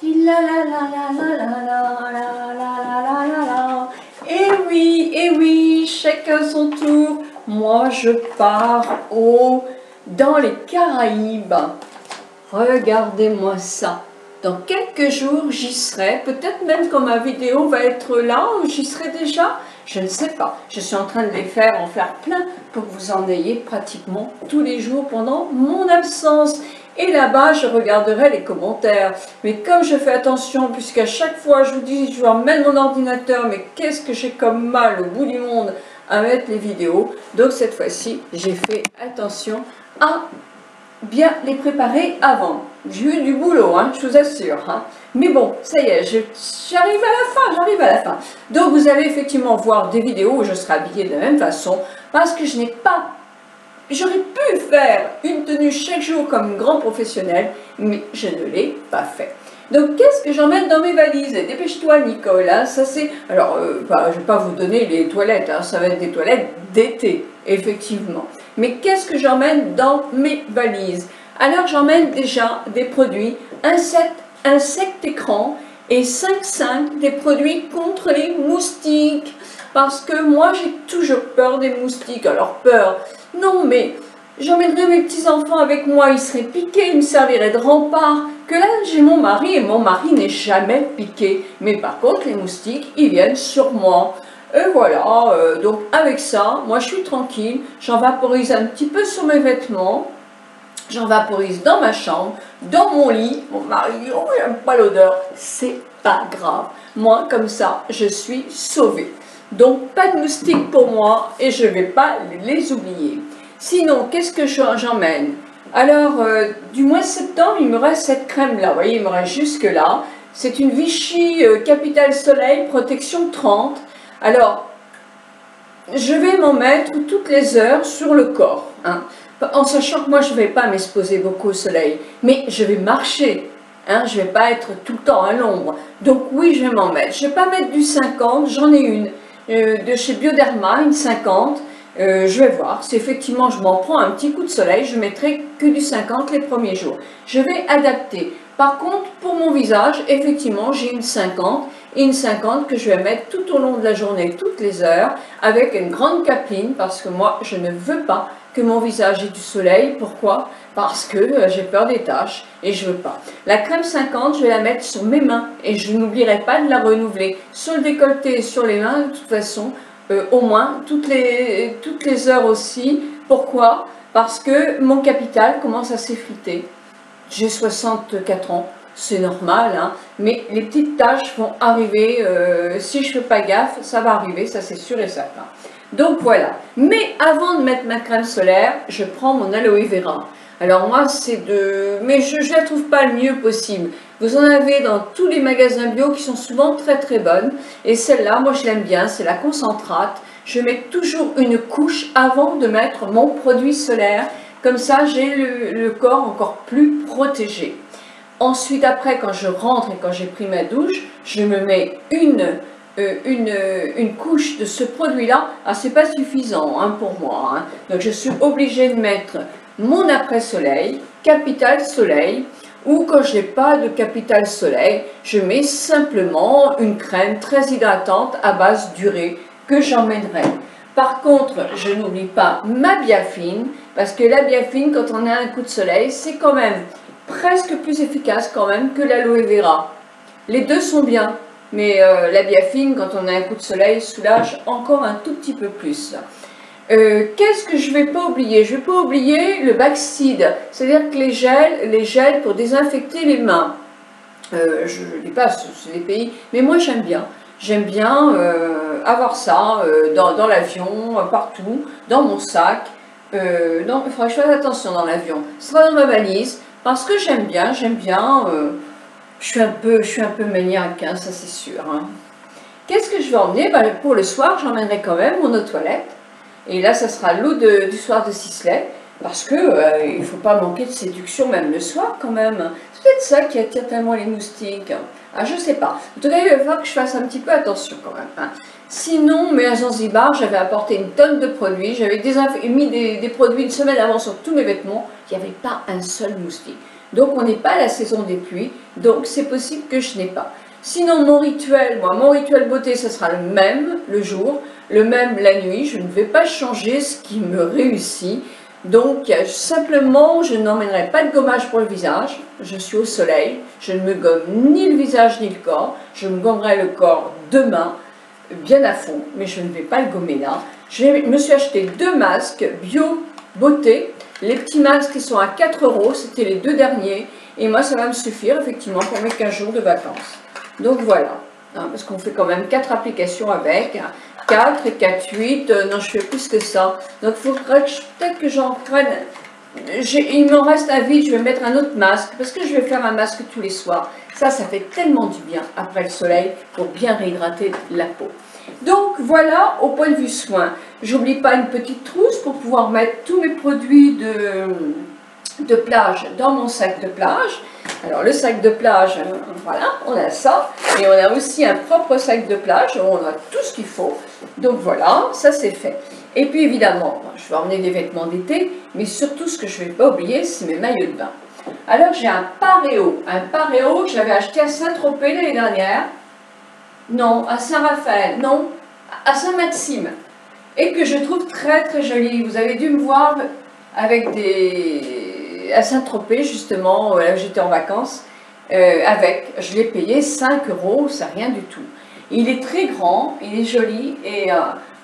La la la la la la la la la la la la. Et oui, chacun son tour. Moi, je pars dans les Caraïbes. Regardez-moi ça. Dans quelques jours, j'y serai. Peut-être même quand ma vidéo va être là, ou j'y serai déjà. Je ne sais pas. Je suis en train de en faire plein pour que vous en ayez pratiquement tous les jours pendant mon absence. Et là-bas, je regarderai les commentaires. Mais comme je fais attention, puisqu'à chaque fois, je vous dis, je vais mettre mon ordinateur, mais qu'est-ce que j'ai comme mal au bout du monde à mettre les vidéos. Donc cette fois-ci, j'ai fait attention à bien les préparer avant. J'ai eu du boulot, hein, je vous assure. Hein. Mais bon, ça y est, j'arrive à la fin. Donc vous allez effectivement voir des vidéos où je serai habillée de la même façon, parce que je n'ai pas... J'aurais pu faire une tenue chaque jour comme un grand professionnel, mais je ne l'ai pas fait. Donc, qu'est-ce que j'emmène dans mes valises? Dépêche-toi, Nicole. Hein, ça c'est. Alors, je ne vais pas vous donner les toilettes. Hein, ça va être des toilettes d'été, effectivement. Mais qu'est-ce que j'emmène dans mes valises? Alors, j'emmène déjà des produits insectes écran et 5,5 des produits contre les moustiques. Parce que moi, j'ai toujours peur des moustiques. Alors, peur. Non, mais j'emmènerais mes petits-enfants avec moi, ils seraient piqués, ils me serviraient de rempart. Que là, j'ai mon mari, et mon mari n'est jamais piqué. Mais par contre, les moustiques, ils viennent sur moi. Et voilà, donc avec ça, moi je suis tranquille, j'en vaporise un petit peu sur mes vêtements, j'en vaporise dans ma chambre, dans mon lit. Mon mari, oh, j'aime pas l'odeur, c'est pas grave. Moi, comme ça, je suis sauvée. Donc, pas de moustiques pour moi et je ne vais pas les oublier. Sinon, qu'est-ce que j'emmène? Alors, du mois de septembre, il me reste cette crème-là. Vous voyez, il me reste jusque-là. C'est une Vichy Capital Soleil Protection 30. Alors, je vais m'en mettre toutes les heures sur le corps. Hein, en sachant que moi, je ne vais pas m'exposer beaucoup au soleil. Mais je vais marcher. Hein, je ne vais pas être tout le temps à l'ombre. Donc oui, je vais m'en mettre. Je ne vais pas mettre du 50, j'en ai une. De chez Bioderma, une 50, je vais voir, si effectivement je m'en prends un petit coup de soleil, je mettrai que du 50 les premiers jours. Je vais adapter. Par contre, pour mon visage, effectivement, j'ai une 50 et une 50 que je vais mettre tout au long de la journée, toutes les heures, avec une grande capeline, parce que moi, je ne veux pas que mon visage ait du soleil. Pourquoi? Parce que j'ai peur des taches et je veux pas. La crème 50, je vais la mettre sur mes mains et je n'oublierai pas de la renouveler. Sur le décolleté et sur les mains, de toute façon, au moins, toutes les heures aussi. Pourquoi? Parce que mon capital commence à s'effriter. J'ai 64 ans, c'est normal, hein, mais les petites taches vont arriver. Si je ne fais pas gaffe, ça va arriver, ça c'est sûr et certain. Donc voilà, mais avant de mettre ma crème solaire, je prends mon aloe vera. Alors moi, mais je ne la trouve pas le mieux possible. Vous en avez dans tous les magasins bio qui sont souvent très très bonnes. Et celle-là, moi je l'aime bien, c'est la concentrate. Je mets toujours une couche avant de mettre mon produit solaire. Comme ça, j'ai le corps encore plus protégé. Ensuite, après, quand je rentre et quand j'ai pris ma douche, je me mets une couche de ce produit-là. Ah, c'est pas suffisant hein, pour moi. Hein. Donc, je suis obligée de mettre mon après-soleil, Capital Soleil, ou quand je n'ai pas de Capital Soleil, je mets simplement une crème très hydratante à base d'urée que j'emmènerai. Par contre, je n'oublie pas ma biafine, parce que la biafine, quand on a un coup de soleil, c'est quand même presque plus efficace quand même que l'aloe vera. Les deux sont bien, mais la biafine, quand on a un coup de soleil, soulage encore un tout petit peu plus. Qu'est-ce que je ne vais pas oublier? Je ne vais pas oublier le Baxide, c'est-à-dire que les gels pour désinfecter les mains. Je ne dis pas, c'est des pays, mais moi j'aime bien. J'aime bien avoir ça dans l'avion, partout, dans mon sac. Il faudra que je fasse attention dans l'avion. Ce sera dans ma valise, parce que j'aime bien, je suis un peu maniaque, hein, ça c'est sûr. Hein. Qu'est-ce que je vais emmener? Pour le soir, j'emmènerai quand même mon eau de toilette. Et là, ça sera l'eau du soir de Sisley, parce que il ne faut pas manquer de séduction, même le soir quand même. C'est peut-être ça qui attire tellement les moustiques. Ah, je ne sais pas. En tout cas, il va falloir que je fasse un petit peu attention quand même. Hein. Sinon, mais à Zanzibar, j'avais apporté une tonne de produits. J'avais mis des produits une semaine avant sur tous mes vêtements. Il n'y avait pas un seul moustique. Donc on n'est pas à la saison des pluies, donc c'est possible que je n'ai pas. Sinon mon rituel, mon rituel beauté, ce sera le même le jour, le même la nuit. Je ne vais pas changer ce qui me réussit. Donc simplement, je n'emmènerai pas de gommage pour le visage. Je suis au soleil, je ne me gomme ni le visage ni le corps. Je me gommerai le corps demain, bien à fond, mais je ne vais pas le gommer là. Je me suis acheté 2 masques bio beauté. Les petits masques qui sont à 4 €, c'était les 2 derniers. Et moi, ça va me suffire effectivement pour mes 15 jours de vacances. Donc voilà, hein, parce qu'on fait quand même 4 applications avec. 4 et 4, 8, non, je fais plus que ça. Donc il faudrait peut-être que j'en prenne. Il m'en reste un vide, je vais mettre un autre masque, parce que je vais faire un masque tous les soirs. Ça fait tellement du bien après le soleil pour bien réhydrater la peau. Donc voilà, au point de vue soins, j'oublie pas une petite trousse pour pouvoir mettre tous mes produits de plage dans mon sac de plage. Alors le sac de plage, voilà, on a ça. Et on a aussi un propre sac de plage où on a tout ce qu'il faut. Donc voilà, ça c'est fait. Et puis évidemment, je vais emmener des vêtements d'été, mais surtout ce que je ne vais pas oublier, c'est mes maillots de bain. Alors j'ai un paréo que j'avais acheté à Saint-Tropez l'année dernière. Non, à Saint-Raphaël, non, à Saint-Maxime. Et que je trouve très très joli. Vous avez dû me voir avec à Saint-Tropez justement, là où j'étais en vacances, je l'ai payé 5 €, c'est rien du tout. Il est très grand, il est joli et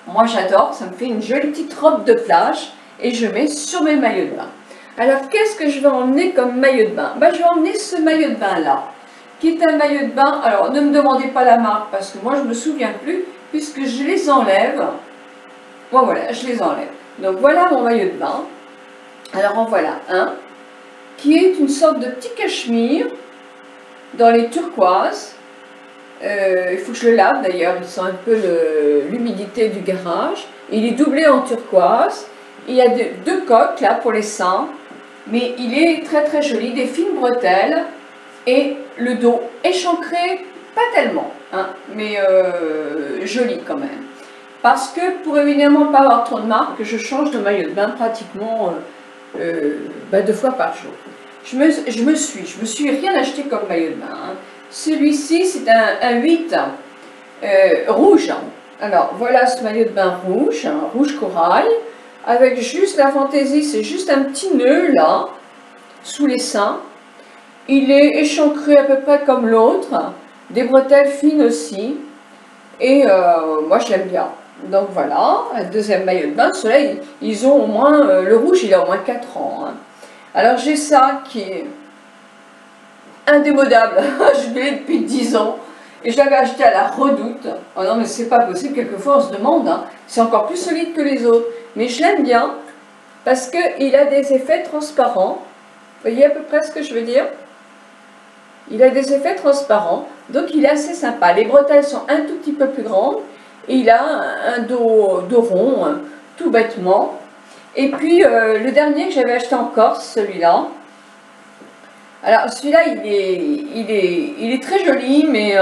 moi j'adore, ça me fait une jolie petite robe de plage et je mets sur mes maillots de bain. Alors qu'est-ce que je vais emmener comme maillot de bain? Je vais emmener ce maillot de bain là, qui est un maillot de bain. Alors ne me demandez pas la marque parce que moi je ne me souviens plus puisque je les enlève. Bon voilà, je les enlève. Donc voilà mon maillot de bain. Alors en voilà un qui est une sorte de petit cachemire dans les turquoises. Il faut que je le lave d'ailleurs, il sent un peu l'humidité du garage. Il est doublé en turquoise. Il y a 2 coques là pour les seins, mais il est très très joli, des fines bretelles et le dos échancré, pas tellement, hein, mais joli quand même. Parce que pour évidemment pas avoir trop de marques, je change de maillot de bain pratiquement 2 fois par jour. Je me suis rien acheté comme maillot de bain. Hein. Celui-ci, c'est un 8 rouge. Alors, voilà ce maillot de bain rouge, rouge corail, avec juste la fantaisie, c'est juste un petit nœud là, sous les seins. Il est échancré à peu près comme l'autre, des bretelles fines aussi, et moi je l'aime bien. Donc voilà, un deuxième maillot de bain. Ceux-là, ils ont au moins, le rouge il a au moins 4 ans. Hein. Alors j'ai ça qui est indémodable, je l'ai depuis 10 ans et je l'avais acheté à la Redoute. Oh non mais c'est pas possible, quelquefois on se demande, hein. C'est encore plus solide que les autres. Mais je l'aime bien parce qu'il a des effets transparents. Vous voyez à peu près ce que je veux dire? Il a des effets transparents, donc il est assez sympa. Les bretelles sont un tout petit peu plus grandes et il a un dos rond, hein, tout bêtement. Et puis le dernier que j'avais acheté en Corse, celui-là. Alors celui-là, il est très joli, mais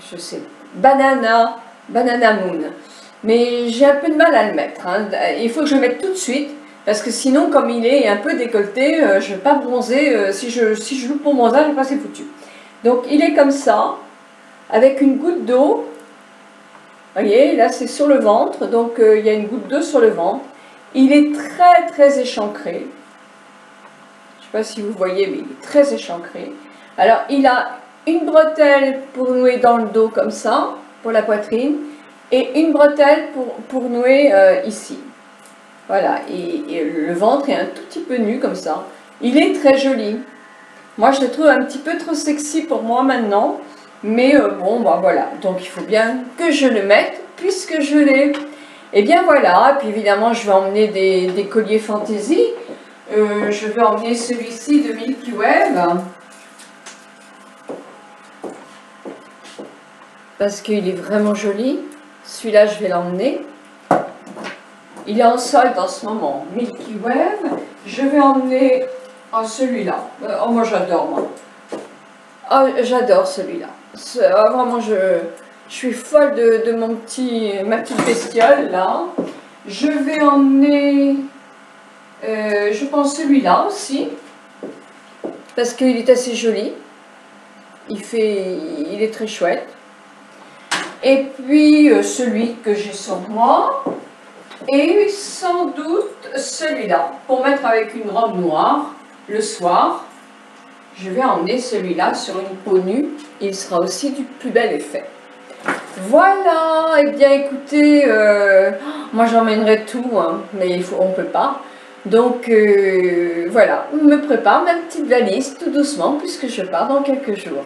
je sais, Banana Moon. Mais j'ai un peu de mal à le mettre. Hein. Il faut que je le mette tout de suite, parce que sinon, comme il est un peu décolleté, je ne vais pas bronzer. Si je loupe mon bronzage, je vais pas, c'est foutu. Donc il est comme ça, avec une goutte d'eau. Vous voyez, là c'est sur le ventre, donc il y a une goutte d'eau sur le ventre. Il est très très échancré. Je ne sais pas si vous voyez, mais il est très échancré. Alors il a une bretelle pour nouer dans le dos comme ça, pour la poitrine, et une bretelle pour nouer ici. Voilà, et le ventre est un tout petit peu nu comme ça. Il est très joli. Moi je le trouve un petit peu trop sexy pour moi maintenant. Mais bon, bah voilà, donc il faut bien que je le mette, puisque je l'ai. Et bien voilà, et puis évidemment je vais emmener des colliers fantaisie. Je vais emmener celui-ci de Milky Way. Parce qu'il est vraiment joli. Celui-là, je vais l'emmener. Il est en solde en ce moment. Milky Way. Je vais emmener celui-là. Oh, moi j'adore, moi. Oh, j'adore celui-là. Vraiment, je suis folle de ma petite bestiole là. Je vais emmener Je pense celui-là aussi, parce qu'il est assez joli. Il est très chouette. Et puis celui que j'ai sur moi. Et sans doute celui-là, pour mettre avec une robe noire le soir. Je vais emmener celui-là sur une peau nue. Il sera aussi du plus bel effet. Voilà, et bien écoutez, moi j'emmènerai tout, hein, mais on ne peut pas. Donc voilà, je me prépare ma petite valise tout doucement puisque je pars dans quelques jours.